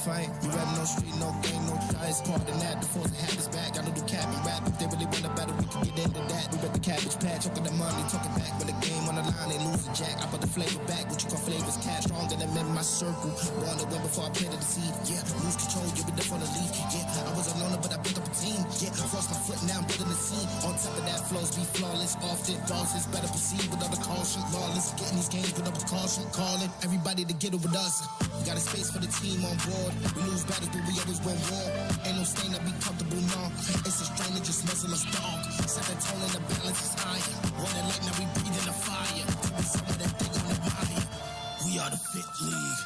fight. You rap no street, no game, no dice. Part than that, the force and habits back. I don't do cap and rap. If they really want a battle, we can get into that. We rep the cabbage patch, talking the money, talking back. When the game on the line, they lose a jack. I put the flavor back, what you call flavors cash. Stronger than in my circle. Born to win before I planted the seed. Yeah, lose control, give it up on the leaf. Yeah, I was a loner, but I built up a team. Yeah, cross my foot, now I'm building the scene. On top of that, flows be flawless. Often, bosses better proceed with all the caution. Lawless, getting these games with up with caution. Calling everybody to get it with us. Got a space for the team on board. We lose battles, but we always win war. Ain't no stain that be comfortable, no. It's a strain that just muzzle us dog. Set the tone and the balance is higher. Running like now we breathing the fire. With someone that they gon' admire. We are the Fit League.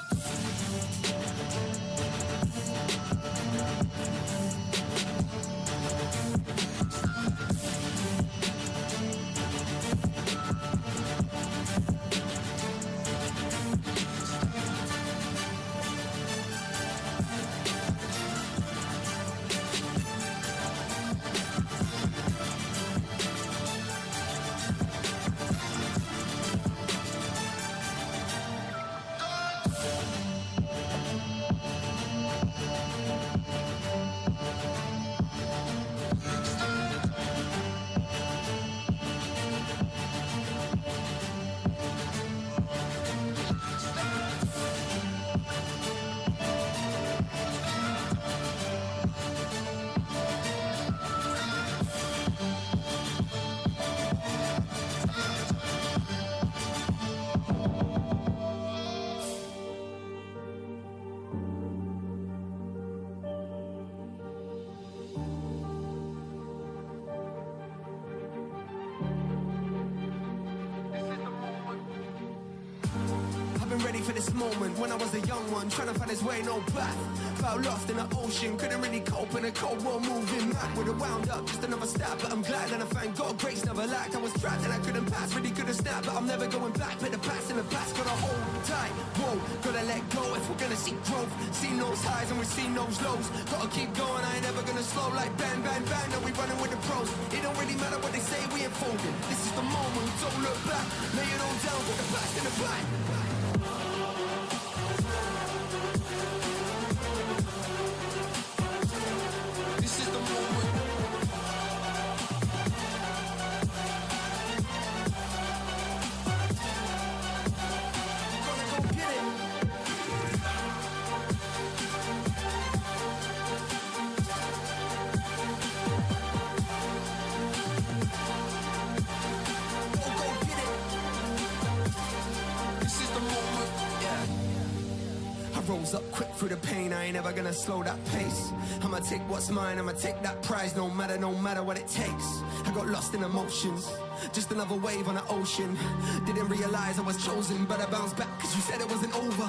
Ready for this moment when I was a young one, trying to find his way, no path. Felt lost in the ocean, couldn't really cope in a cold world, moving mad. Would've wound up, just another stab, but I'm glad and I thank God grace never lacked. I was trapped and I couldn't pass, really could've snapped, but I'm never going back. Put the past in the past, gotta hold tight. Whoa, gotta let go if we're gonna see growth. Seen those highs and we've seen those lows. Gotta keep going, I ain't never gonna slow. Like bang, bang, bang, now we running with the pros. It don't really matter what they say, we ain't folding. This is the moment, don't look back. Lay it all down, put the past in the back. This is the moment. Gonna go get it. Go get it. This is the moment. Yeah. I rose up quick through the pain, I ain't ever gonna slow that pace. I'ma take what's mine, I'ma take that prize, no matter what it takes. I got lost in emotions, just another wave on the ocean. Didn't realize I was chosen, but I bounced back cause you said it wasn't over.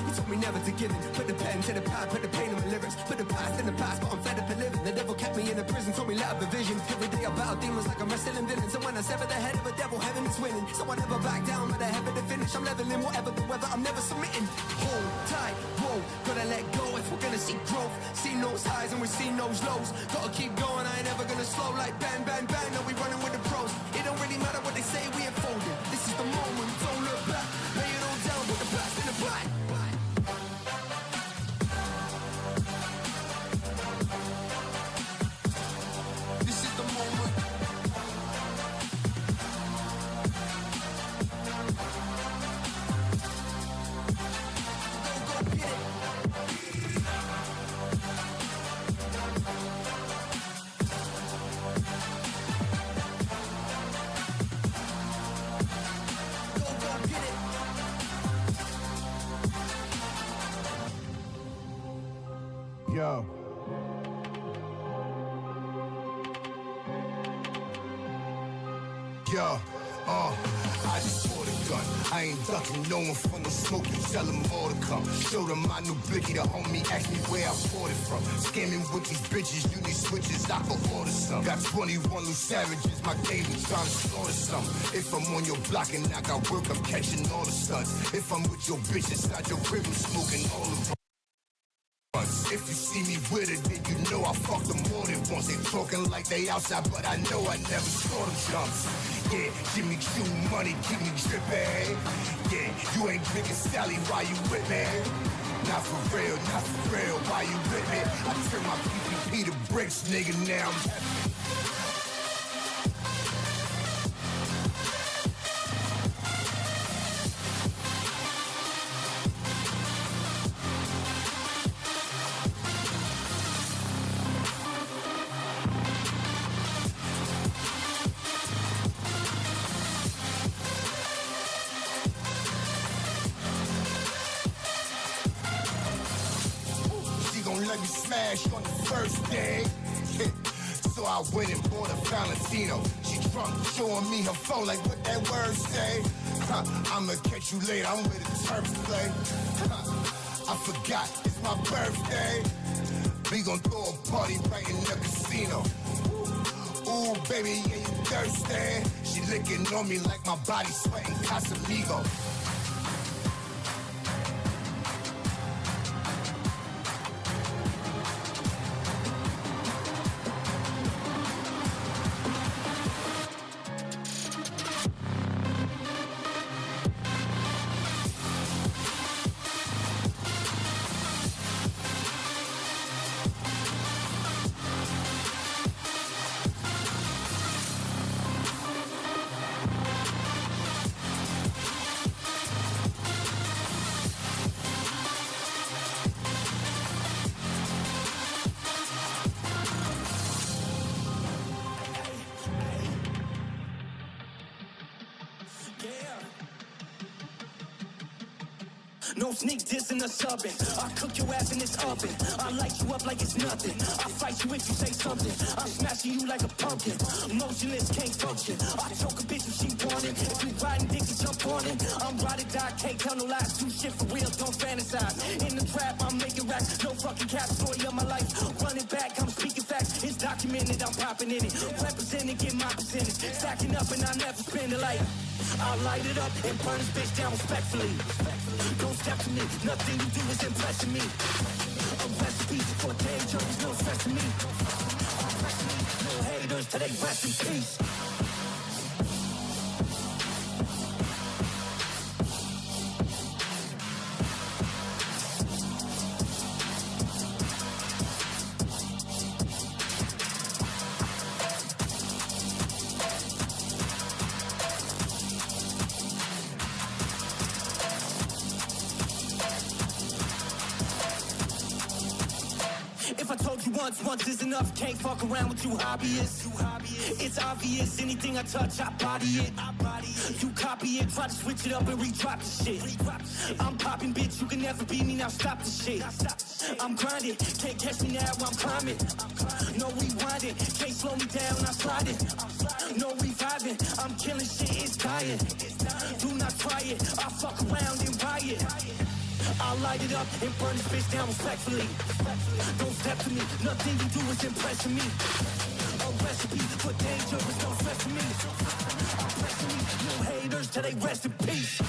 You told me never to give in, put the pen to the pad, put the pain in my lyrics. Put the past in the past, but I'm fed up of living. The devil kept me in the prison, told me let up the vision. Every day I battle demons like I'm wrestling villains. And when I sever the head of a devil, heaven is winning. So I never back down, but I heaven to finish. I'm leveling whatever the weather, I'm never submitting. Hold tight, whoa, gotta let go if we're gonna see growth. Seen those highs and we've seen those lows. Gotta keep going, I ain't never gonna slow. Like bang, bang, bang, now we running with the pros. It don't really matter what they say, we ain't folding. This is the moment, don't look back. Lay it all down, put the past in the back. This is the moment. Go get it. Go get it. Yo. Yo, I just bought a gun. I ain't ducking no one from the smoke. You tell them all to come. Show them my new blicky. The homie asked me where I bought it from. Scamming with these bitches. You need switches, I can order some. Got 21 loose savages. My game is trying to slaughter some. If I'm on your block and I got work, I'm catching all the stunts. If I'm with your bitch inside your crib, I'm smoking all the runs. If you see me with it, then you know I fucked them more than once. They talking like they outside, but I know I never saw them jumps. Yeah, give me true money, keep me drippin'. Yeah, you ain't drinking Sally while you with me. Not for real, not for real. Why you with me? I turn my PPP to bricks, nigga. Now I'm happy. Let me smash on the first day. So I went and bought a Valentino. She drunk, showing me her phone like what that word say. I'ma catch you later, I'm with a turf play. I forgot, it's my birthday. We gon' throw a party right in the casino. Ooh, baby, yeah, you thirsty? She licking on me like my body sweating Casamigo. No sneak this in the subbing. I cook your ass in this oven. I light you up like it's nothing. I fight you if you say something. I'm smashing you like a pumpkin. Motionless, can't function. I choke a bitch if she want it. If we riding dick, you jump on it. I'm ride or die, can't tell no lies. Do shit for real, don't fantasize. In the trap, I'm making racks. No fucking cap, story of my life. Run it back, I'm speaking facts. It's documented, I'm popping in it. Representing, get my percentage. Stacking up and I never spend a light. I'll light it up and burn this bitch down respectfully. Don't step to me, nothing you do is impressing me. A recipe for danger, no stress to me. No haters till they rest in peace. If I told you once is enough. Can't fuck around with you hobbyists. It's obvious, anything I touch, I body it. You copy it, try to switch it up and re-drop the shit. I'm popping, bitch, you can never beat me, now stop the shit. I'm grinding, can't catch me now, I'm climbing. No rewinding, can't slow me down, I'm sliding. No reviving, I'm killing shit, it's dying. Do not try it, I fuck around and riot. I'll light it up and burn this bitch down respectfully. Don't step to me, nothing you do is impressing me. A recipe for danger is no stress to me. I'm pressing me, no haters till they rest in peace.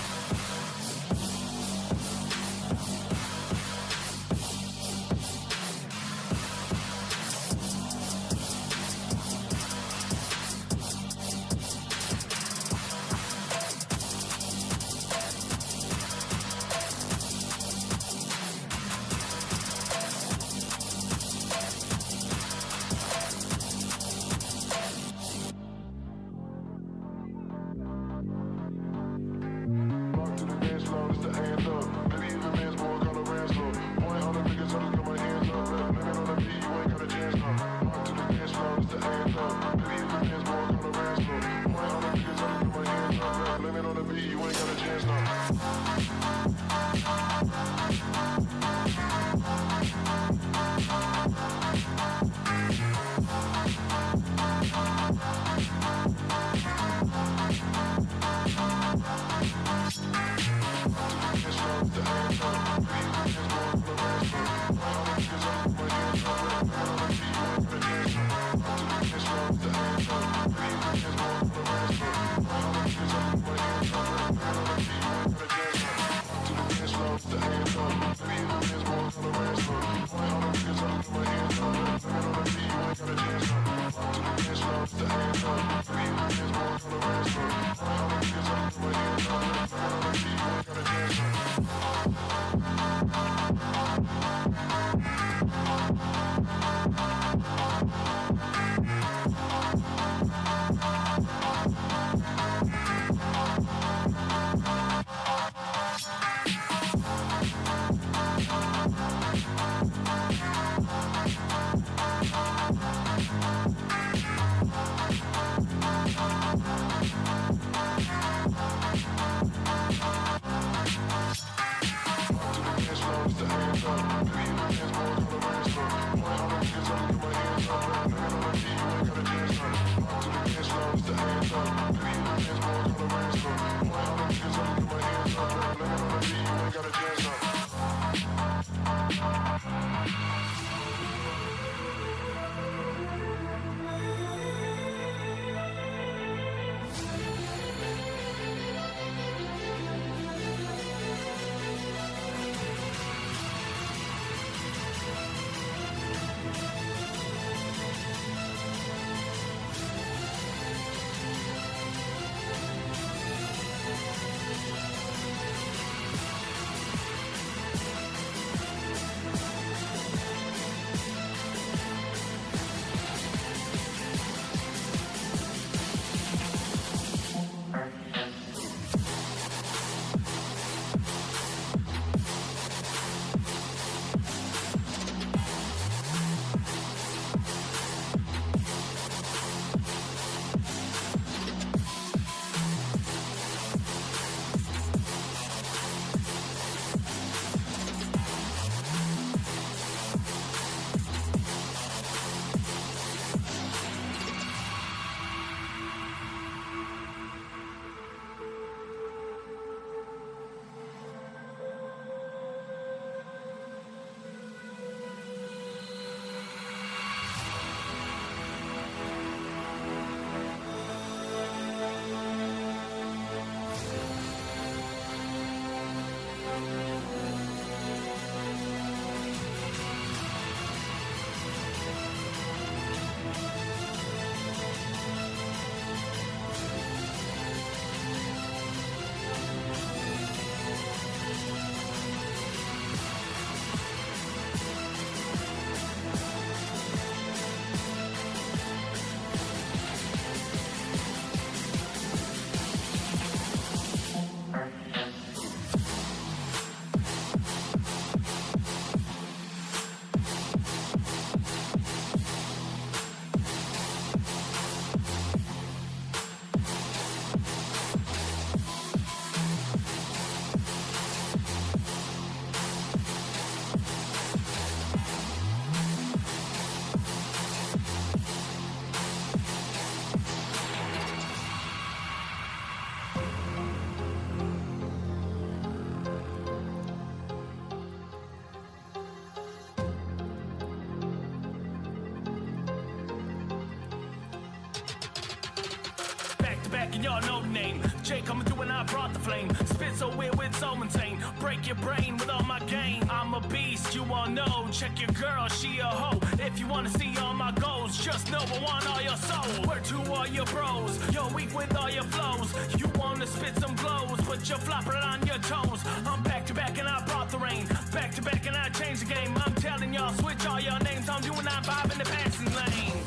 back and y'all know the name. Jay coming through and I brought the flame. Spit so weird with so insane. Break your brain with all my game. I'm a beast, you all know. Check your girl, she a hoe. If you wanna see all my goals, just know I want all your soul. Word to all your bros, you're weak with all your flows. You wanna spit some glows, put your flopper on your toes. I'm back to back and I brought the rain. Back to back and I changed the game. I'm telling y'all, switch all your names. I'm doing that vibe in the passing lane.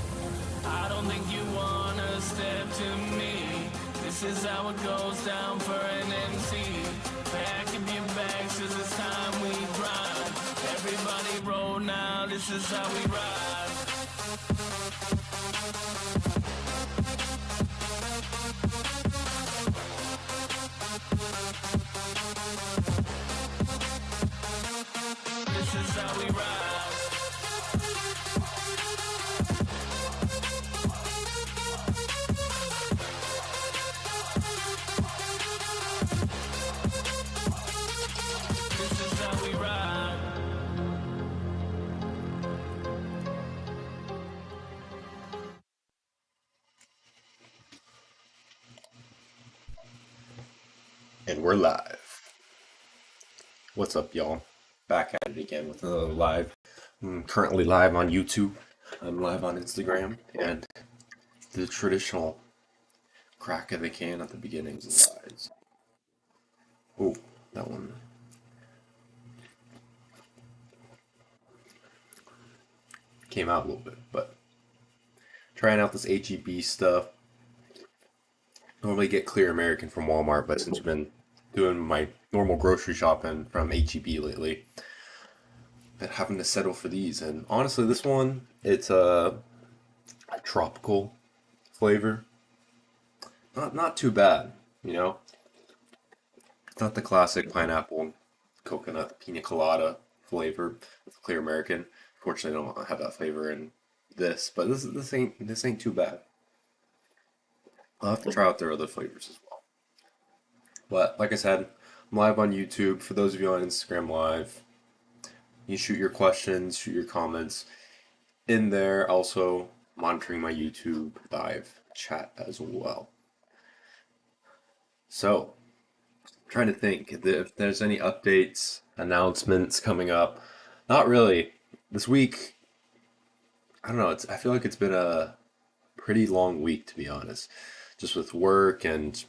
I don't think you wanna step to me. This is how it goes down for an MC. Pack up your bags, cause it's time we grind. Everybody roll now, this is how we ride. This is how we ride. And we're live. What's up, y'all? Back at it again with another live. I'm currently live on YouTube. I'm live on Instagram. And the traditional crack of the can at the beginnings and sides. Oh, that one. Came out a little bit, but trying out this HEB stuff. Normally get Clear American from Walmart, but since I've been doing my normal grocery shopping from HEB lately, been having to settle for these. And honestly, this one, it's a tropical flavor. Not too bad, you know. It's not the classic pineapple, coconut, pina colada flavor with Clear American. Fortunately, I don't have that flavor in this, but this ain't too bad. I'll have to try out their other flavors as well. But like I said, I'm live on YouTube. For those of you on Instagram Live, you shoot your questions, shoot your comments in there. Also monitoring my YouTube live chat as well. So, I'm trying to think if there's any updates, announcements coming up. Not really. This week, I don't know. I feel like it's been a pretty long week, to be honest. Just with work, and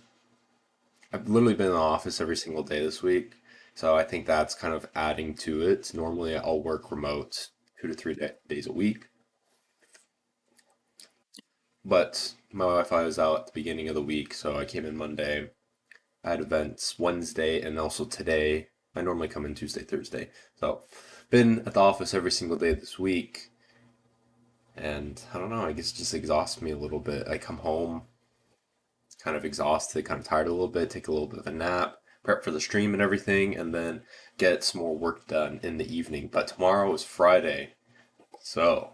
I've literally been in the office every single day this week. So I think that's kind of adding to it. Normally, I'll work remote 2 to 3 days a week. But my Wi-Fi was out at the beginning of the week, so I came in Monday. I had events Wednesday and also today. I normally come in Tuesday, Thursday. So, been at the office every single day this week. And I don't know, I guess it just exhausts me a little bit. I come home kind of exhausted, kind of tired a little bit, take a little bit of a nap, prep for the stream and everything, and then get some more work done in the evening. But tomorrow is Friday, so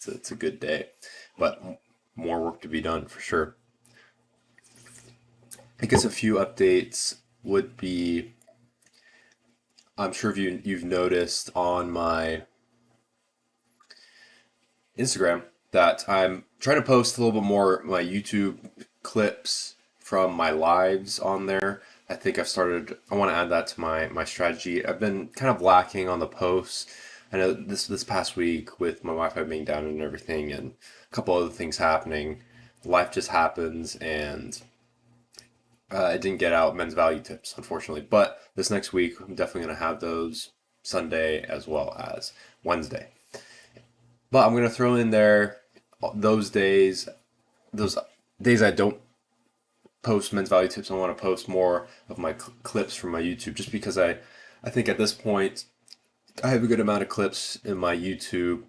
it's a good day. But more work to be done for sure. I guess a few updates would be, I'm sure if you've noticed on my Instagram that I'm trying to post a little bit more my YouTube clips from my lives on there. I think I want to add that to my strategy. I've been kind of lacking on the posts. I know this past week with my Wi-Fi being down and everything and a couple other things happening, life just happens, and I didn't get out men's value tips, unfortunately. But this next week, I'm definitely going to have those Sunday as well as Wednesday. But I'm going to throw in there those days I don't post men's value tips. I want to post more of my clips from my YouTube, just because I think at this point I have a good amount of clips in my YouTube,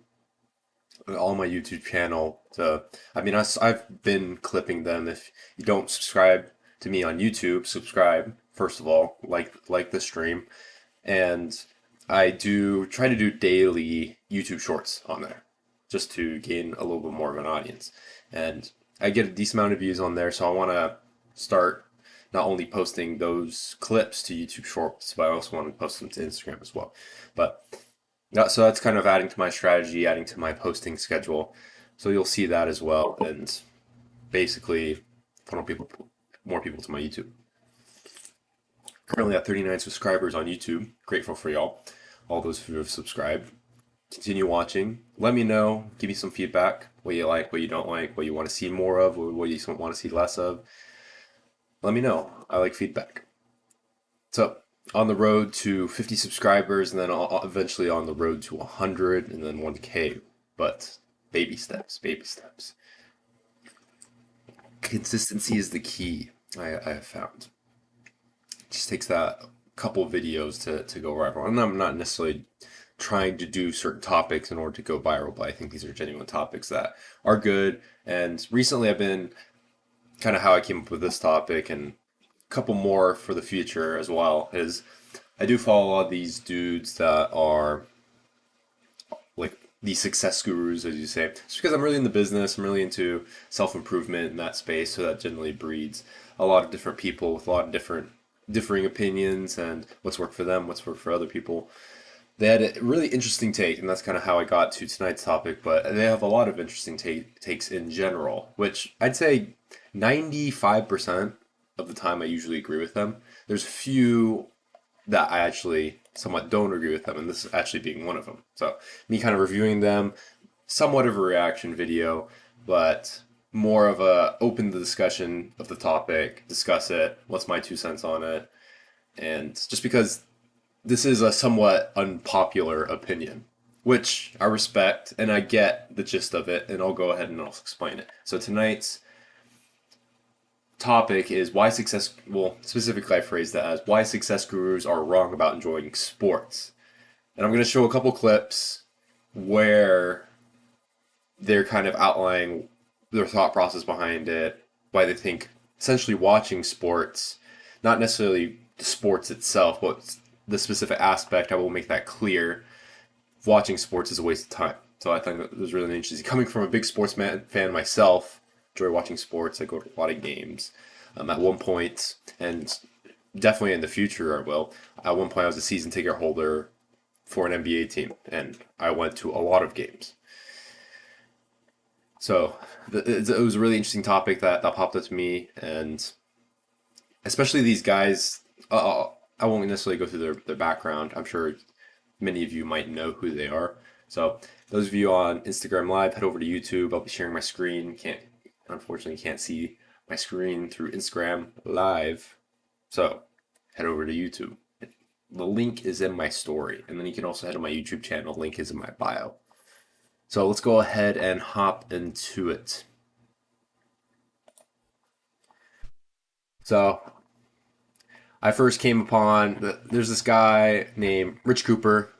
on my YouTube channel. So, I mean, I've been clipping them. If you don't subscribe to me on YouTube, subscribe first of all, like the stream, and I do try to do daily YouTube shorts on there, just to gain a little bit more of an audience. And I get a decent amount of views on there, so I want to start not only posting those clips to YouTube Shorts, but I also want to post them to Instagram as well. But so that's kind of adding to my strategy, adding to my posting schedule. So you'll see that as well, and basically funnel more people to my YouTube. Currently at 39 subscribers on YouTube. Grateful for y'all, all those who have subscribed. Continue watching. Let me know. Give me some feedback. What you like, what you don't like, what you want to see more of, what you want to see less of. Let me know. I like feedback. So, on the road to 50 subscribers, and then eventually on the road to 100, and then 1K. But baby steps, baby steps. Consistency is the key, I have found. It just takes that couple videos to go viral. And I'm not necessarily trying to do certain topics in order to go viral, but I think these are genuine topics that are good. And recently I've been kind of how I came up with this topic, and a couple more for the future as well, is I do follow a lot of these dudes that are like these success gurus, as you say. It's because I'm really in the business, I'm really into self-improvement in that space, so that generally breeds a lot of different people with a lot of differing opinions and what's worked for them, what's worked for other people. They had a really interesting take, and that's kind of how I got to tonight's topic, but they have a lot of interesting takes in general, which I'd say 95% of the time I usually agree with them. There's a few that I actually somewhat don't agree with them, and this is actually being one of them. So me kind of reviewing them, somewhat of a reaction video, but more of a open the discussion of the topic, discuss it, what's my 2 cents on it, and just because this is a somewhat unpopular opinion, which I respect, and I get the gist of it, and I'll go ahead and I'll explain it. So tonight's topic is specifically I phrased that as why success gurus are wrong about enjoying sports. And I'm going to show a couple clips where they're kind of outlining their thought process behind it, why they think essentially watching sports, not necessarily the sports itself, but the specific aspect, I will make that clear. Watching sports is a waste of time. So I think it was really interesting. Coming from a big sports fan myself, enjoy watching sports. I go to a lot of games. At one point, and definitely in the future I will. At one point, I was a season ticket holder for an NBA team, and I went to a lot of games. So it was a really interesting topic that popped up to me, and especially these guys. I won't necessarily go through their background. I'm sure many of you might know who they are. So those of you on Instagram Live, head over to YouTube. I'll be sharing my screen. Unfortunately, can't see my screen through Instagram Live. So head over to YouTube. The link is in my story, and then you can also head to my YouTube channel. Link is in my bio. So let's go ahead and hop into it. So I first came upon, there's this guy named Rich Cooper.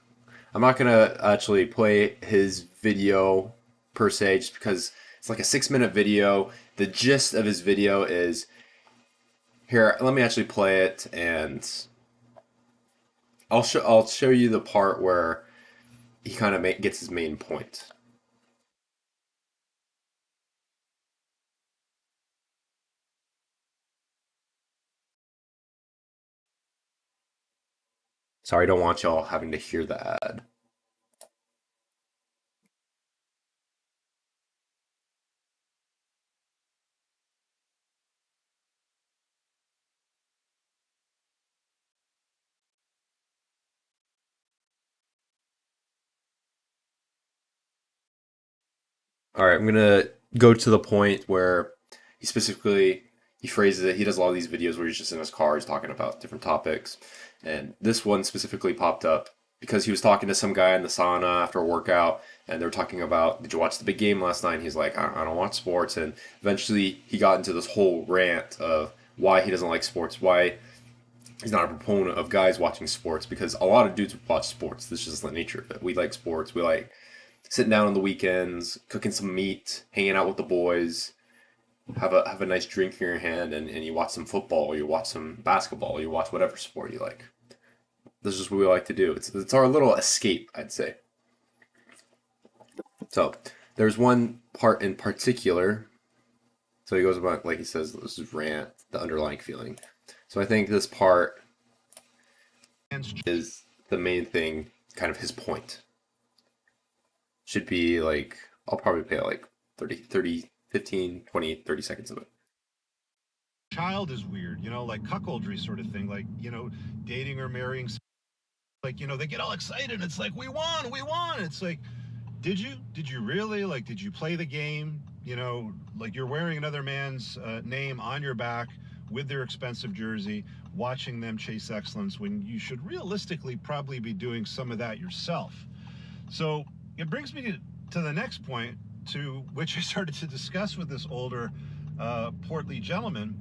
I'm not going to actually play his video per se, just because it's like a 6-minute video. The gist of his video is, here, let me actually play it, and I'll show you the part where he kind of gets his main point. Sorry, I don't want y'all having to hear the ad. All right, I'm gonna go to the point where he phrases it. He does a lot of these videos where he's just in his car, he's talking about different topics, and this one specifically popped up because he was talking to some guy in the sauna after a workout, and they were talking about, did you watch the big game last night? And he's like, I don't watch sports, and eventually he got into this whole rant of why he doesn't like sports, why he's not a proponent of guys watching sports, because a lot of dudes watch sports. This is just the nature of it. We like sports. We like sitting down on the weekends, cooking some meat, hanging out with the boys, have a nice drink in your hand, and you watch some football, or you watch some basketball, or you watch whatever sport you like. This is what we like to do. It's our little escape, I'd say. So there's one part in particular. So he goes about, like he says, this is rant, the underlying feeling. So I think this part is the main thing, kind of his point. Should be like, I'll probably play like 15, 20, 30 seconds of it. Child is weird, like cuckoldry sort of thing, like, dating or marrying, like, they get all excited. It's like, we won. It's like, did you really, like, did you play the game? Like, you're wearing another man's name on your back with their expensive jersey, watching them chase excellence, when you should realistically probably be doing some of that yourself. So it brings me to the next point, to which I started to discuss with this older, portly gentleman,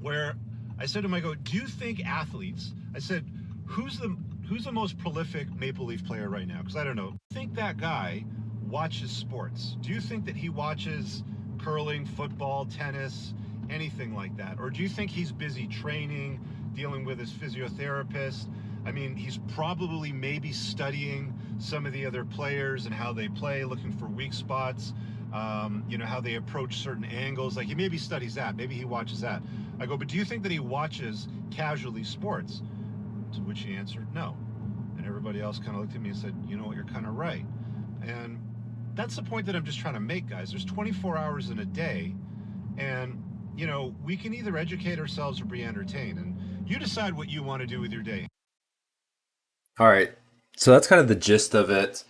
where I said to him, I go, do you think athletes, I said, who's the most prolific Maple Leaf player right now? Because I don't know. Do you think that guy watches sports? Do you think that he watches curling, football, tennis, anything like that? Or do you think he's busy training, dealing with his physiotherapist? I mean, he's probably maybe studying some of the other players and how they play, looking for weak spots, how they approach certain angles. Like, he maybe studies that, maybe he watches that. I go, but do you think that he watches casually sports? To which he answered, no. And everybody else kind of looked at me and said, you know what, you're kind of right. And that's the point that I'm just trying to make, guys. There's 24 hours in a day, and, we can either educate ourselves or be entertained. And you decide what you want to do with your day. All right, so that's kind of the gist of it.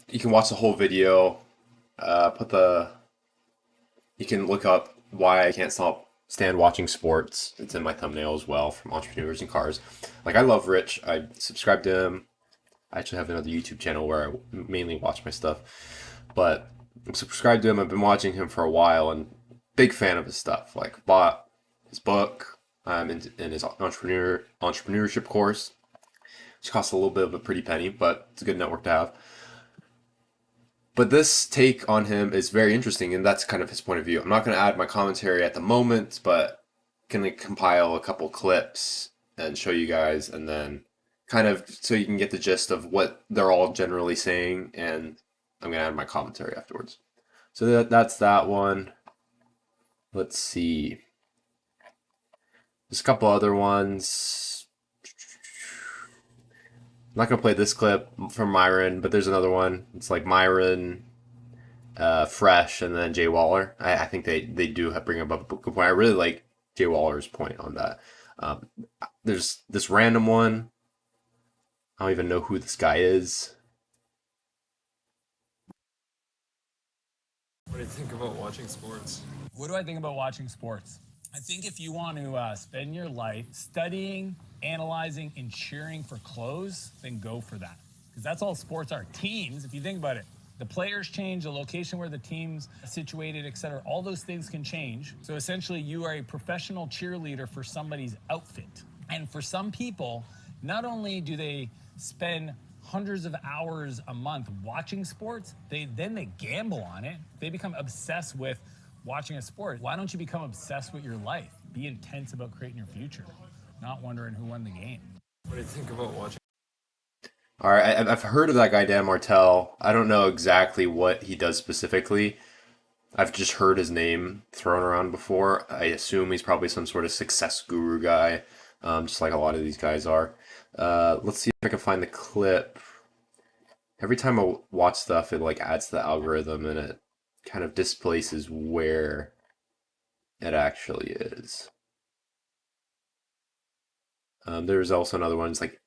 You can watch the whole video. You can look up why I can't stand watching sports. It's in my thumbnail as well, from Entrepreneurs and Cars. Like, I love Rich. I subscribe to him. I actually have another YouTube channel where I mainly watch my stuff. But I'm subscribed to him. I've been watching him for a while, and big fan of his stuff. Like, bought his book. I'm in his entrepreneurship course, which costs a little bit of a pretty penny, but it's a good network to have. But this take on him is very interesting, and that's kind of his point of view. I'm not going to add my commentary at the moment, but can compile a couple clips and show you guys, and then kind of so you can get the gist of what they're all generally saying, and I'm gonna add my commentary afterwards. So that's that one. Let's see. There's a couple other ones. I'm not gonna play this clip from Myron, but there's another one. It's like Myron, Fresh, and then Jay Waller. I think they do bring up a good point. I really like Jay Waller's point on that. There's this random one. I don't even know who this guy is. What do you think about watching sports? What do I think about watching sports? I think if you want to spend your life studying, analyzing, and cheering for clothes, then go for that. Because that's all sports are. Teams, if you think about it, the players change, the location where the team's situated, etc. All those things can change. So essentially, you are a professional cheerleader for somebody's outfit. And for some people, not only do they spend hundreds of hours a month watching sports, they gamble on it. They become obsessed with watching a sport. Why don't you become obsessed with your life? Be intense about creating your future, not wondering who won the game. What do you think about watching? All right, I've heard of that guy Dan Martell. I don't know exactly what he does specifically. I've just heard his name thrown around before. I assume he's probably some sort of success guru guy, just like a lot of these guys are. Let's see if I can find the clip. Every time I watch stuff, it like adds to the algorithm and it kind of displaces where it actually is. There's also another one. It's like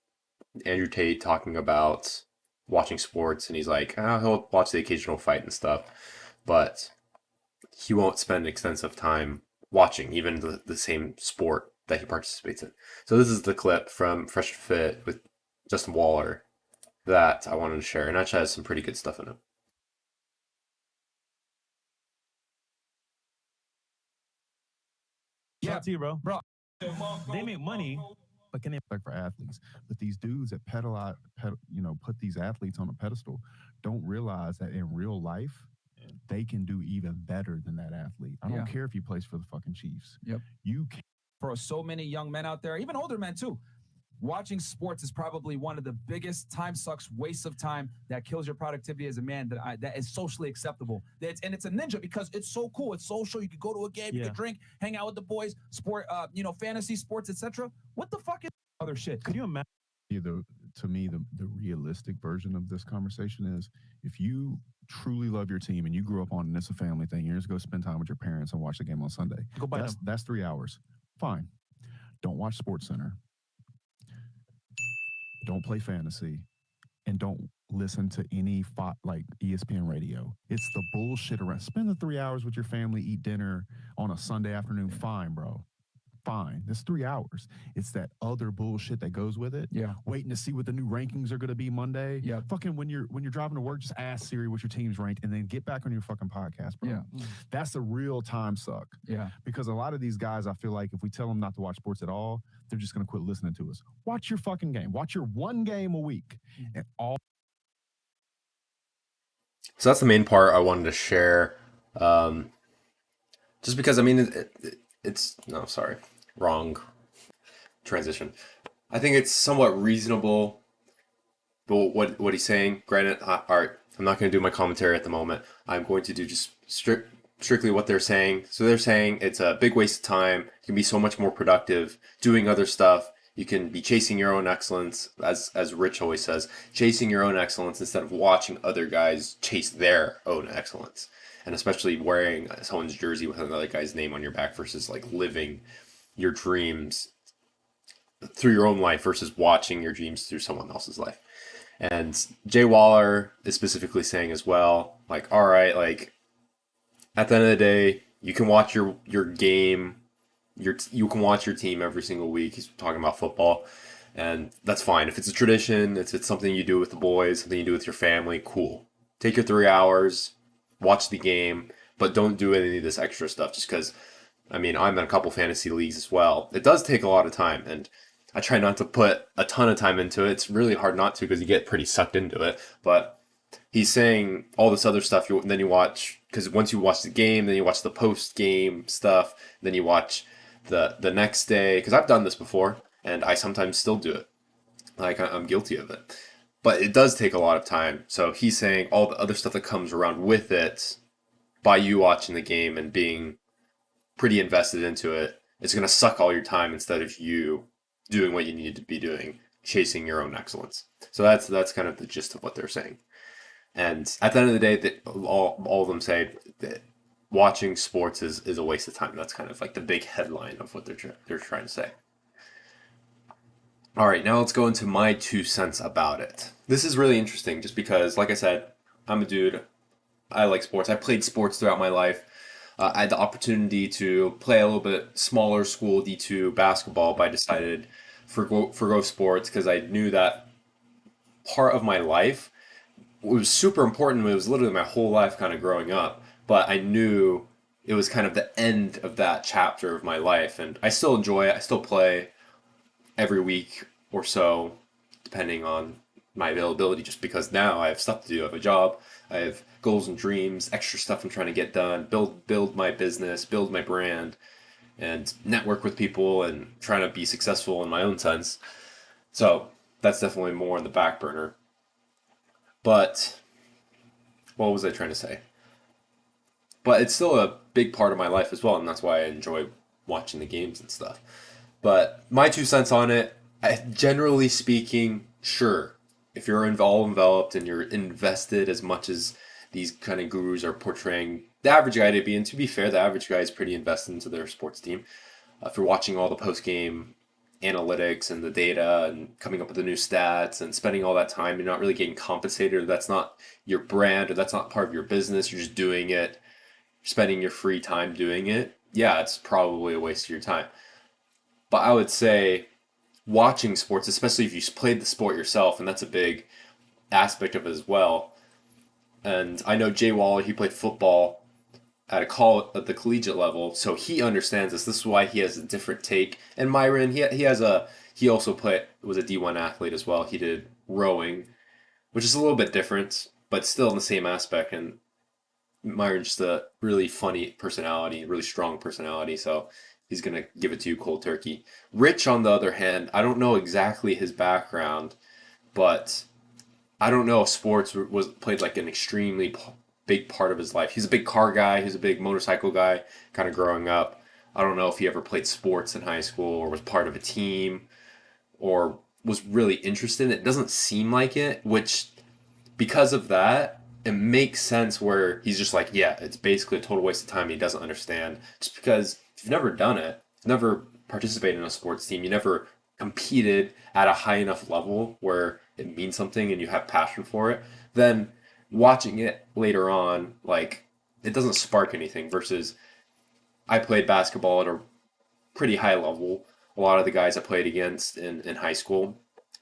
Andrew Tate talking about watching sports, and he's like, he'll watch the occasional fight and stuff, but he won't spend extensive time watching even the same sport that he participates in. So this is the clip from Fresh Fit with Justin Waller that I wanted to share, and actually has some pretty good stuff in it. Yeah, to you, bro. They make money, but can they for athletes? But these dudes that put these athletes on a pedestal don't realize that in real life, they can do even better than that athlete. I don't care if he plays for the fucking Chiefs. Yep. You can. For so many young men out there, even older men too, watching sports is probably one of the biggest time sucks, wastes of time that kills your productivity as a man that is socially acceptable. And it's a ninja because it's so cool. It's social. You could go to a game, you could drink, hang out with the boys, sport, fantasy sports, etc. What the fuck is other shit? Could you imagine? To me, the realistic version of this conversation is if you truly love your team and you grew up on and it's a family thing, you're just go spend time with your parents and watch the game on Sunday. That's 3 hours. Fine. Don't watch Sports Center. Don't play fantasy, and don't listen to any like ESPN radio. It's the bullshit around. Spend the 3 hours with your family, eat dinner on a Sunday afternoon. Fine, bro. Fine. It's 3 hours. It's that other bullshit that goes with it. Yeah. Waiting to see what the new rankings are going to be Monday. Yeah. Fucking when you're driving to work, just ask Siri what your team's ranked, and then get back on your fucking podcast, bro. Yeah. That's the real time suck. Yeah. Because a lot of these guys, I feel like if we tell them not to watch sports at all, they're just going to quit listening to us. Watch your fucking game. Watch your one game a week. And all. So that's the main part I wanted to share. Just because, I mean, wrong transition. I think it's somewhat reasonable, but what he's saying. Granted, all right, I'm not going to do my commentary at the moment. I'm going to do just strictly what they're saying. So they're saying it's a big waste of time. You can be so much more productive doing other stuff. You can be chasing your own excellence, as Rich always says, chasing your own excellence instead of watching other guys chase their own excellence. And especially wearing someone's jersey with another guy's name on your back versus like living your dreams through your own life versus watching your dreams through someone else's life. And Jay Waller is specifically saying as well, like, all right, like at the end of the day, you can watch your game, you can watch your team every single week. He's talking about football, and that's fine. If it's a tradition, if it's something you do with the boys, something you do with your family, cool. Take your 3 hours, watch the game, but don't do any of this extra stuff just because, I mean, I'm in a couple fantasy leagues as well. It does take a lot of time, and I try not to put a ton of time into it. It's really hard not to because you get pretty sucked into it. But he's saying all this other stuff, then you watch, because once you watch the game, then you watch the post-game stuff, then you watch the next day, because I've done this before, and I sometimes still do it. Like, I'm guilty of it. But it does take a lot of time. So he's saying all the other stuff that comes around with it, by you watching the game and being pretty invested into it, it's going to suck all your time instead of you doing what you need to be doing, chasing your own excellence. So that's kind of the gist of what they're saying. And at the end of the day, that all of them say that watching sports is a waste of time. That's kind of like the big headline of what they're trying to say. All right, now let's go into my 2 cents about it. This is really interesting just because, like I said, I'm a dude. I like sports. I played sports throughout my life. I had the opportunity to play a little bit smaller school D2 basketball, but I decided forgo sports because I knew that part of my life was super important. It was literally my whole life kind of growing up, but I knew it was kind of the end of that chapter of my life, and I still enjoy it. I still play every week or so, depending on my availability, just because now I have stuff to do. I have a job, I have goals and dreams, extra stuff I'm trying to get done, build my business, build my brand, and network with people and trying to be successful in my own sense. So that's definitely more on the back burner. But what was I trying to say? But it's still a big part of my life as well, and that's why I enjoy watching the games and stuff. But my 2 cents on it, generally speaking, sure, if you're all enveloped and you're invested as much as these kind of gurus are portraying the average guy to be, and to be fair, the average guy is pretty invested into their sports team. If you're watching all the post-game analytics and the data and coming up with the new stats and spending all that time, you're not really getting compensated, or that's not your brand, or that's not part of your business, you're just doing it, spending your free time doing it, yeah, it's probably a waste of your time. But I would say watching sports, especially if you played the sport yourself, and that's a big aspect of it as well. And I know Jay Waller, he played football at the collegiate level, so he understands this. This is why he has a different take. And Myron, he also was a D1 athlete as well. He did rowing, which is a little bit different, but still in the same aspect. And Myron's just a really funny personality, really strong personality. So he's going to give it to you cold turkey. Rich, on the other hand, I don't know exactly his background, but I don't know if sports was played like an extremely big part of his life. He's a big car guy. He's a big motorcycle guy kind of growing up. I don't know if he ever played sports in high school or was part of a team or was really interested. It doesn't seem like it, which because of that, it makes sense where he's just like, yeah, it's basically a total waste of time. He doesn't understand just because if you've never done it, never participated in a sports team, you never competed at a high enough level where it means something and you have passion for it, then watching it later on, like, it doesn't spark anything. Versus I played basketball at a pretty high level. A lot of the guys I played against in high school,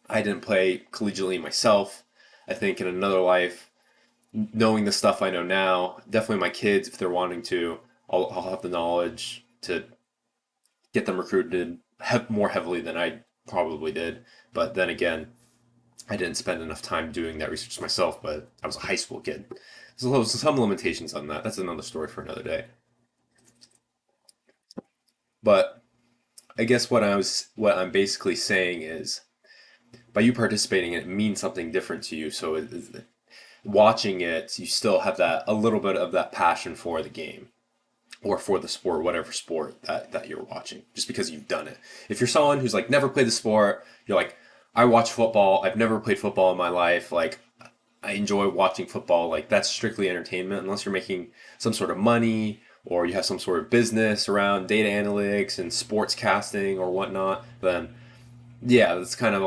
I didn't play collegiately myself. I think in another life, knowing the stuff I know now, definitely my kids, if they're wanting to, I'll have the knowledge to get them recruited more heavily than I probably did. But then again, I didn't spend enough time doing that research myself, but I was a high school kid. So some limitations on that. That's another story for another day. But I guess what I'm basically saying is, by you participating, it means something different to you. So watching it, you still have a little bit of that passion for the game or for the sport, whatever sport that you're watching, just because you've done it. If you're someone who's like never played the sport, you're like, I watch football, I've never played football in my life, like I enjoy watching football, like that's strictly entertainment, unless you're making some sort of money or you have some sort of business around data analytics and sports casting or whatnot, then yeah, that's kind of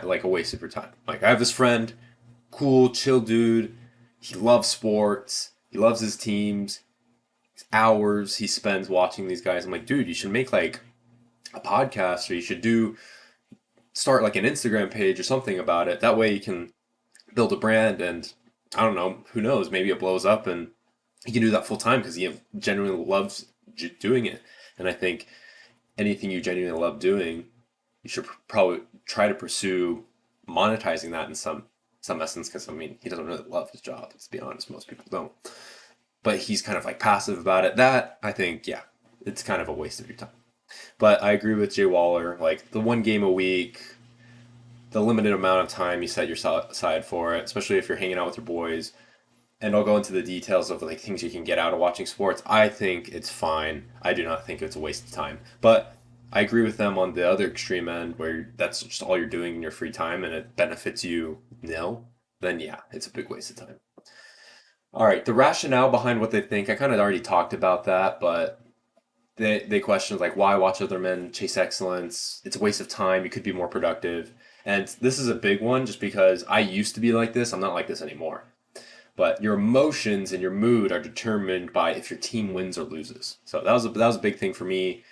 like a waste of your time. Like I have this friend, cool, chill dude, he loves sports, he loves his teams, hours he spends watching these guys. I'm like, dude, you should make like a podcast, or you should start like an Instagram page or something about it. That way you can build a brand, and I don't know, who knows, maybe it blows up and he can do that full time because he genuinely loves doing it. And I think anything you genuinely love doing, you should probably try to pursue monetizing that in some essence, because I mean, he doesn't really love his job, let's be honest, most people don't. But he's kind of like passive about it. That, I think, yeah, it's kind of a waste of your time. But I agree with Jay Waller, like the one game a week, the limited amount of time you set aside for it, especially if you're hanging out with your boys. And I'll go into the details of like things you can get out of watching sports. I think it's fine. I do not think it's a waste of time. But I agree with them on the other extreme end where that's just all you're doing in your free time and it benefits you nil. Then yeah, it's a big waste of time. All right, the rationale behind what they think, I kind of already talked about that, but they question like why watch other men chase excellence? It's a waste of time. You could be more productive. And this is a big one just because I used to be like this. I'm not like this anymore. But your emotions and your mood are determined by if your team wins or loses. So that was a big thing for me,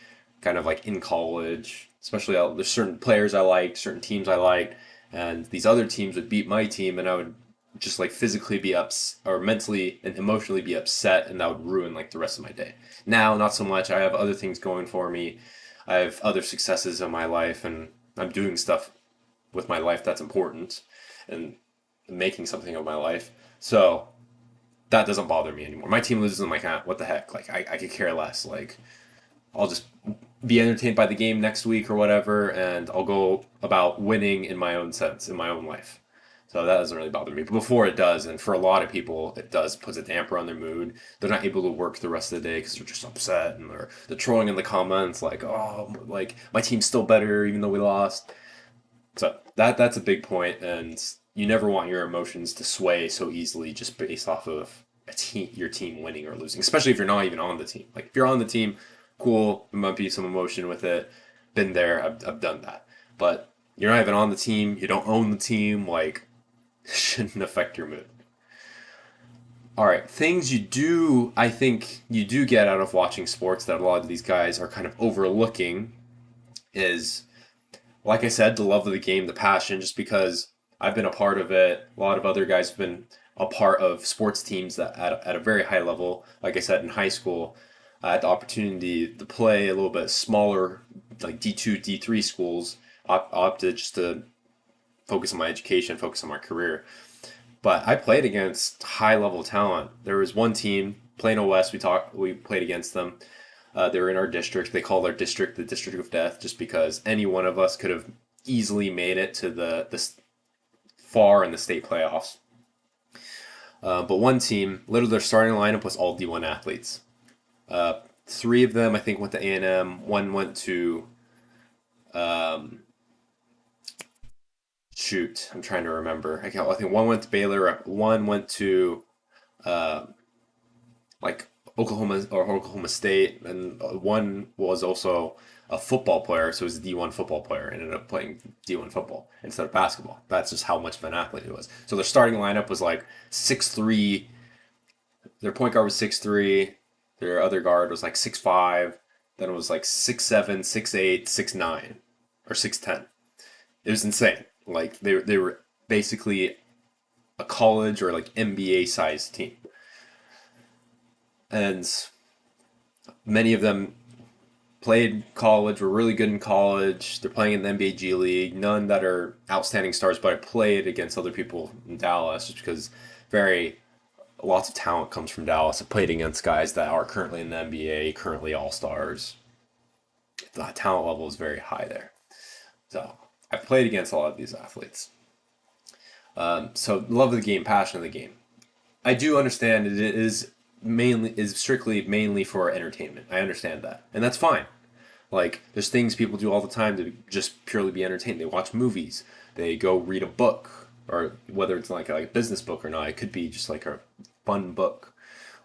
kind of like in college. Especially there's certain players I liked, certain teams I liked, and these other teams would beat my team, and I would just like physically be upset or mentally and emotionally be upset, and that would ruin like the rest of my day. Now, not so much. I have other things going for me. I have other successes in my life, and I'm doing stuff with my life that's important, and making something of my life. So that doesn't bother me anymore. My team loses, I'm like, what the heck? Like, I could care less. Like, I'll just be entertained by the game next week or whatever, and I'll go about winning in my own sense, in my own life. So that doesn't really bother me. But before it does, and for a lot of people, it does puts a damper on their mood. They're not able to work the rest of the day because they're just upset, and they're trolling in the comments like, oh, like my team's still better even though we lost. So that's a big point, and you never want your emotions to sway so easily just based off of your team winning or losing, especially if you're not even on the team. Like if you're on the team, cool, there might be some emotion with it. Been there, I've done that. But you're not even on the team, you don't own the team, like shouldn't affect your mood. All right, things I think you do get out of watching sports that a lot of these guys are kind of overlooking is, like I said, the love of the game, the passion, just because I've been a part of it. A lot of other guys have been a part of sports teams that at a very high level. Like I said, in high school, I had the opportunity to play a little bit smaller, like D2, D3 schools. Opted just to focus on my education, focus on my career. But I played against high level talent. There was one team, Plano West. We played against them. They were in our district. They called our district the District of Death, just because any one of us could have easily made it to the far in the state playoffs. But one team, literally their starting lineup was all D1 athletes. Three of them, I think, went to A&M. One went to, shoot, I'm trying to remember. I think one went to Baylor. One went to, like Oklahoma State, and one was also a football player, so he was a D1 football player, and ended up playing D1 football instead of basketball. That's just how much of an athlete he was. So their starting lineup was like 6'3". Their point guard was 6'3". Their other guard was like 6'5". Then it was like 6'7", 6'8", 6'9", or 6'10". It was insane. Like they were basically a college or like NBA sized team. And many of them played college, were really good in college. They're playing in the NBA G League. None that are outstanding stars, but I played against other people in Dallas just because lots of talent comes from Dallas. I played against guys that are currently in the NBA, currently all-stars. The talent level is very high there. So I've played against a lot of these athletes. So love of the game, passion of the game. I do understand it is strictly mainly for entertainment. I understand that, and that's fine. Like there's things people do all the time to just purely be entertained. They watch movies, they go read a book, or whether it's like a business book or not, it could be just like a fun book,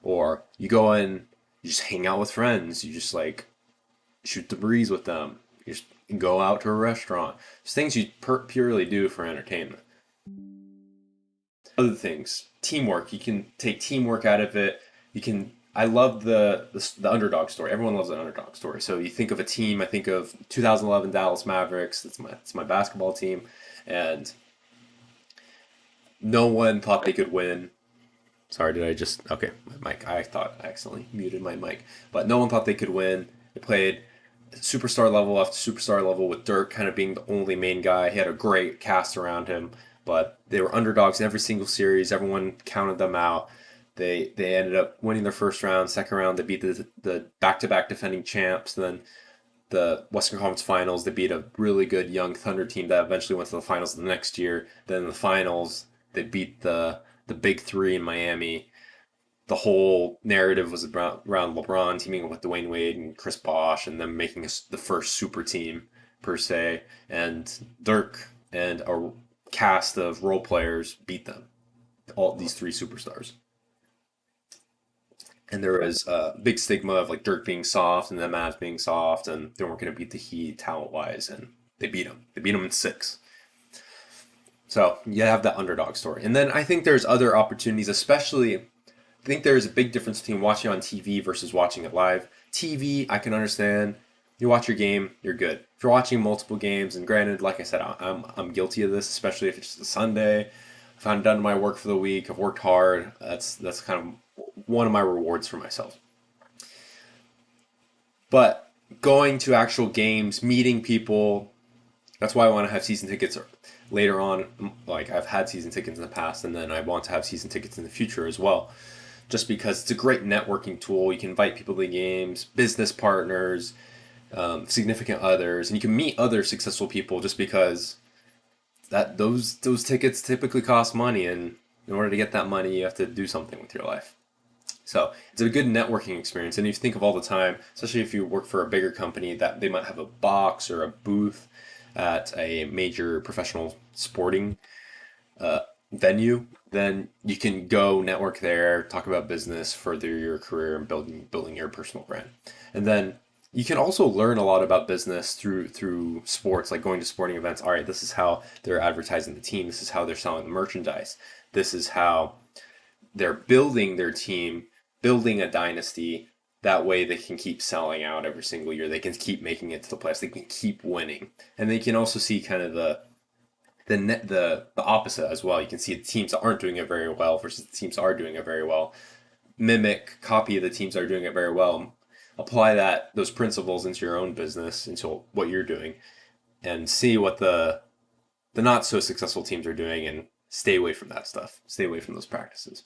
or you go in, you just hang out with friends, you just like shoot the breeze with them, you just go out to a restaurant. There's things you purely do for entertainment. Other things, teamwork. You can take teamwork out of it. I love the underdog story. Everyone loves an underdog story. So you think of a team, I think of 2011 Dallas Mavericks. That's my basketball team, and no one thought they could win. Sorry, okay, my mic. I thought I accidentally muted my mic, but no one thought they could win. They played superstar level after superstar level with Dirk kind of being the only main guy. He had a great cast around him, but they were underdogs in every single series. Everyone counted them out. They ended up winning their first round. Second round, they beat the back-to-back defending champs. Then the Western Conference Finals. They beat a really good young Thunder team that eventually went to the finals the next year. Then in the finals, they beat the big three in Miami. The whole narrative was around LeBron teaming up with Dwayne Wade and Chris Bosh and them making the first super team per se. And Dirk and a cast of role players beat them, all these three superstars. And there was a big stigma of like Dirk being soft and the Mavs being soft, and they weren't going to beat the Heat talent wise, and they beat them. They beat them in 6. So you have that underdog story. And then I think there's other opportunities, especially I think there's a big difference between watching on TV versus watching it live. TV, I can understand. You watch your game, you're good. If you're watching multiple games, and granted, like I said, I'm guilty of this, especially if it's just a Sunday. If I'm done my work for the week, I've worked hard. That's kind of one of my rewards for myself. But going to actual games, meeting people, that's why I want to have season tickets later on. Like I've had season tickets in the past, and then I want to have season tickets in the future as well. Just because it's a great networking tool. You can invite people to the games, business partners, significant others, and you can meet other successful people just because those tickets typically cost money, and in order to get that money, you have to do something with your life. So it's a good networking experience. And if you think of all the time, especially if you work for a bigger company, that they might have a box or a booth at a major professional sporting venue, then you can go network there, talk about business, further your career, and building your personal brand. And then you can also learn a lot about business through sports, like going to sporting events. All right, this is how they're advertising the team. This is how they're selling the merchandise. This is how they're building their team, building a dynasty. That way they can keep selling out every single year. They can keep making it to the playoffs. They can keep winning. And they can also see kind of the opposite as well. You can see the teams that aren't doing it very well versus the teams that are doing it very well. Copy the teams that are doing it very well. Apply those principles into your own business, into what you're doing, and see what the not so successful teams are doing, and stay away from that stuff. Stay away from those practices.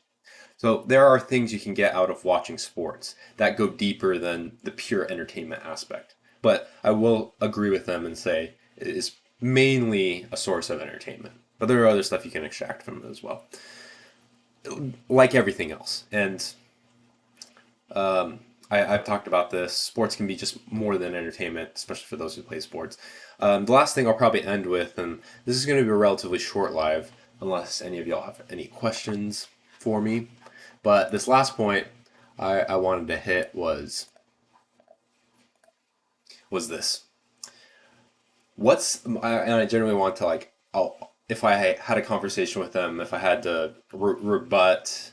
So there are things you can get out of watching sports that go deeper than the pure entertainment aspect. But I will agree with them and say it is mainly a source of entertainment. But there are other stuff you can extract from it as well. Like everything else. And I've talked about this. Sports can be just more than entertainment, especially for those who play sports. The last thing I'll probably end with, and this is going to be a relatively short live, unless any of y'all have any questions for me. But this last point I wanted to hit was this. And I generally want to if I had a conversation with them, if I had to rebut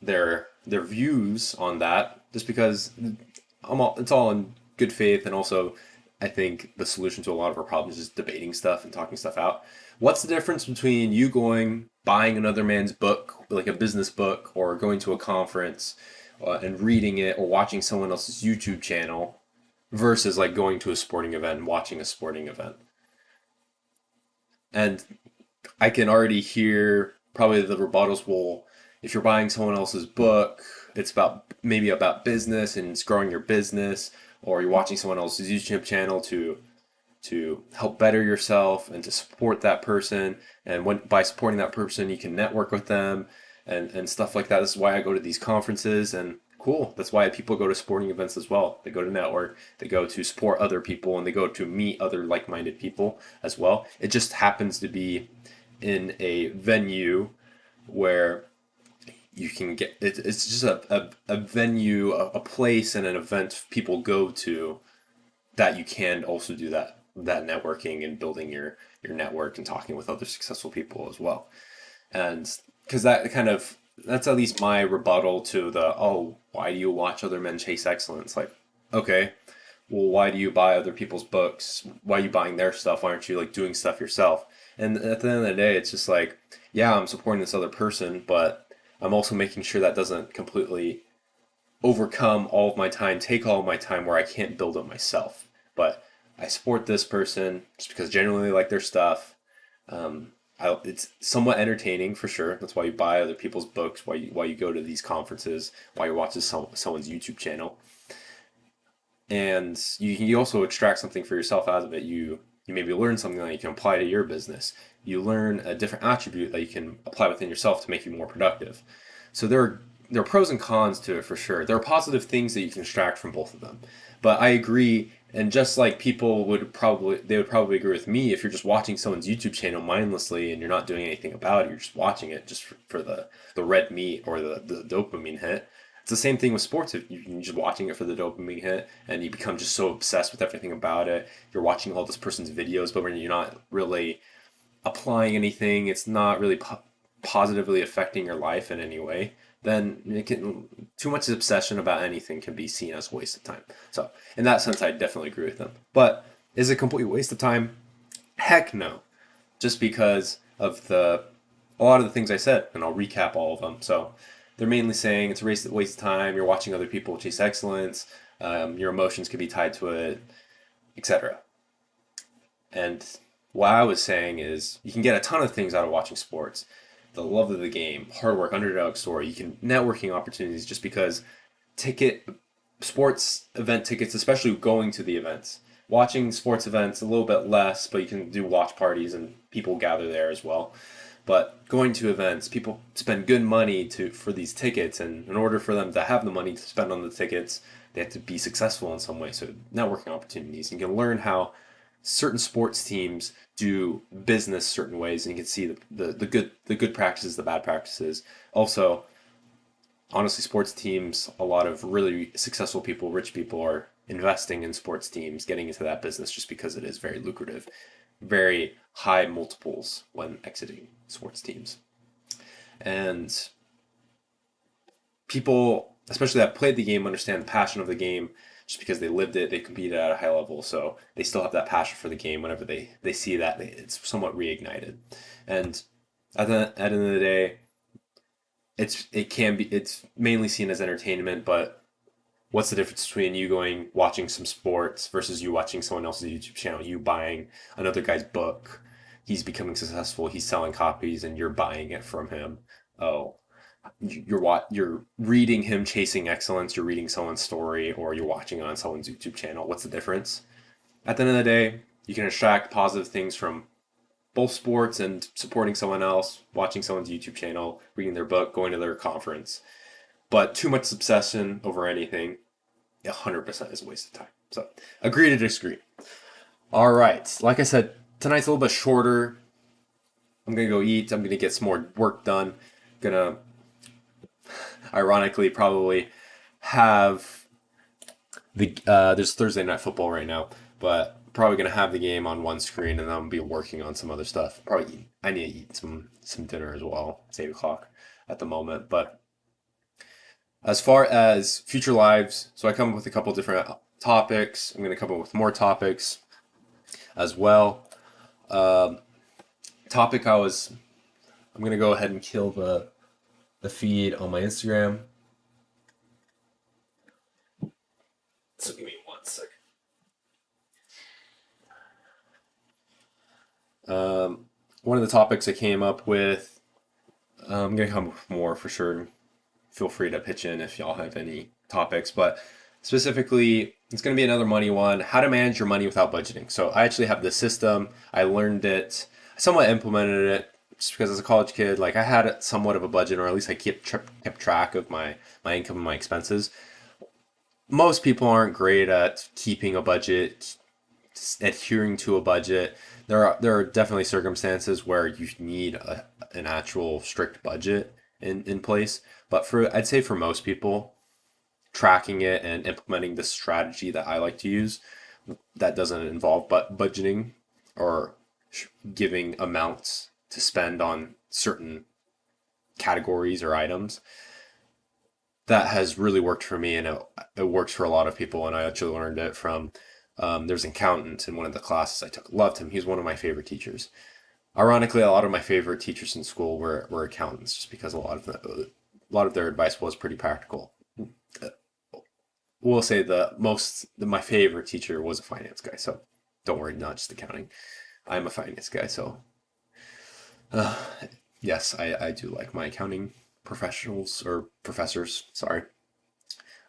their views on that, just because it's all in good faith, and also I think the solution to a lot of our problems is debating stuff and talking stuff out. What's the difference between you buying another man's book, like a business book, or going to a conference and reading it, or watching someone else's YouTube channel, versus like going to a sporting event and watching a sporting event? And I can already hear probably the rebuttals. Well, if you're buying someone else's book, it's maybe about business and it's growing your business, or you're watching someone else's YouTube channel to help better yourself and to support that person. And by supporting that person, you can network with them and stuff like that. This is why I go to these conferences, and cool. That's why people go to sporting events as well. They go to network, they go to support other people, and they go to meet other like-minded people as well. It just happens to be in a venue where you can get it's just a venue, a place, and an event people go to, that you can also do that networking and building your network and talking with other successful people as well. And because that's at least my rebuttal to why do you watch other men chase excellence? Like, okay, well, why do you buy other people's books? Why are you buying their stuff? Why aren't you like doing stuff yourself? And at the end of the day, it's just like, yeah, I'm supporting this other person, but I'm also making sure that doesn't completely overcome all of my time, take all of my time where I can't build it myself. But I support this person just because I genuinely like their stuff. It's somewhat entertaining for sure. That's why you buy other people's books, why you go to these conferences, why you watch someone's YouTube channel. and you also extract something for yourself out of it. You maybe learn something that you can apply to your business. You learn a different attribute that you can apply within yourself to make you more productive. So there are pros and cons to it for sure. There are positive things that you can extract from both of them. But I agree, and just like people would probably agree with me, if you're just watching someone's YouTube channel mindlessly and you're not doing anything about it, you're just watching it just for the red meat or the dopamine hit. It's the same thing with sports. If you're just watching it for the dopamine hit and you become just so obsessed with everything about it, you're watching all this person's videos, but when you're not really applying anything, it's not really positively affecting your life in any way, then too much obsession about anything can be seen as a waste of time. So in that sense, I definitely agree with them. But is it a complete waste of time? Heck no. Just because of a lot of the things I said, and I'll recap all of them. So they're mainly saying it's a waste of time. You're watching other people chase excellence. Your emotions could be tied to it, etc. And what I was saying is you can get a ton of things out of watching sports. The love of the game, hard work, underdog story. You can networking opportunities just because sports event tickets, especially going to the events. Watching sports events a little bit less, but you can do watch parties and people gather there as well. But going to events, people spend good money for these tickets, and in order for them to have the money to spend on the tickets, they have to be successful in some way. So networking opportunities. You can learn how certain sports teams do business certain ways, and you can see the good practices, the bad practices. Also, honestly, sports teams, a lot of really successful people, rich people, are investing in sports teams, getting into that business just because it is very lucrative, very high multiples when exiting sports teams. And people, especially that played the game, understand the passion of the game just because they lived it, they competed at a high level, so they still have that passion for the game whenever they see that it's somewhat reignited. And at the end of the day, it's mainly seen as entertainment, but what's the difference between you watching some sports versus you watching someone else's YouTube channel, you buying another guy's book, he's becoming successful, he's selling copies, and you're buying it from him. Oh, you're reading him chasing excellence, you're reading someone's story, or you're watching it on someone's YouTube channel. What's the difference? At the end of the day, you can extract positive things from both sports and supporting someone else, watching someone's YouTube channel, reading their book, going to their conference. But too much obsession over anything, 100% is a waste of time. So, agree to disagree. All right. Like I said, tonight's a little bit shorter. I'm going to go eat. I'm going to get some more work done. Going to, ironically, probably have there's Thursday Night Football right now, but probably going to have the game on one screen, and then I'll be working on some other stuff. I need to eat some dinner as well. It's 8 o'clock at the moment. But as far as future lives, so I come up with a couple different topics. I'm going to come up with more topics as well. I'm going to go ahead and kill the feed on my Instagram. So give me 1 second. One of the topics I came up with, I'm going to come up with more for sure. Feel free to pitch in if y'all have any topics, but specifically, it's going to be another money one, how to manage your money without budgeting. So I actually have this system. I learned it, I somewhat implemented it just because as a college kid, like I had somewhat of a budget, or at least I kept track of my income and my expenses. Most people aren't great at keeping a budget, adhering to a budget. There are definitely circumstances where you need an actual strict budget in place. But I'd say for most people, tracking it and implementing the strategy that I like to use that doesn't involve budgeting or giving amounts to spend on certain categories or items, that has really worked for me, and it works for a lot of people. And I actually learned it from there's an accountant in one of the classes I took. Loved him. He's one of my favorite teachers. Ironically, a lot of my favorite teachers in school were accountants, just because a lot of their advice was pretty practical. We'll say my favorite teacher was a finance guy, so don't worry, not just accounting. I'm a finance guy, so yes, I do like my accounting professionals or professors. Sorry.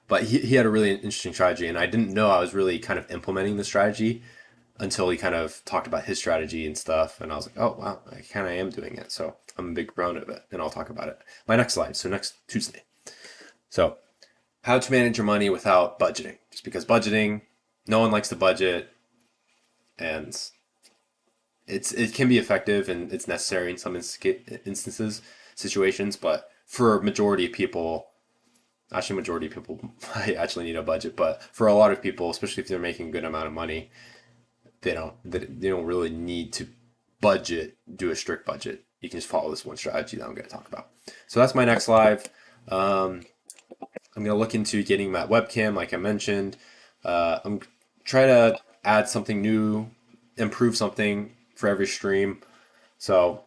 But he had a really interesting strategy, and I didn't know I was really kind of implementing the strategy until he kind of talked about his strategy and stuff. And I was like, oh, wow, I kind of am doing it. So I'm a big proponent of it, and I'll talk about it. My next slide, so next Tuesday. So how to manage your money without budgeting. Just because budgeting, no one likes to budget, and it can be effective and it's necessary in some instances, situations, but for majority of people, majority of people might actually need a budget, but for a lot of people, especially if they're making a good amount of money, they don't really need to do a strict budget. You can just follow this one strategy that I'm going to talk about. So that's my next live. I'm going to look into getting that webcam, like I mentioned. I'm trying to add something new, improve something for every stream. So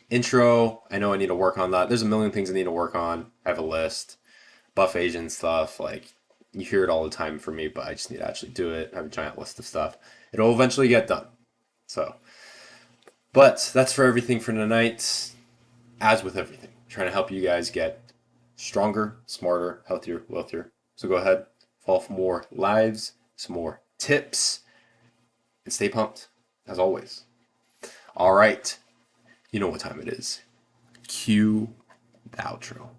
intro, I know I need to work on that. There's a million things I need to work on. I have a list. Buff agent stuff, like you hear it all the time from me, but I just need to actually do it. I have a giant list of stuff. It'll eventually get done. So, but that's for everything for tonight. As with everything, trying to help you guys get stronger, smarter, healthier, wealthier. So go ahead, follow for more lives, some more tips, and stay pumped, as always. All right, you know what time it is. Cue the outro.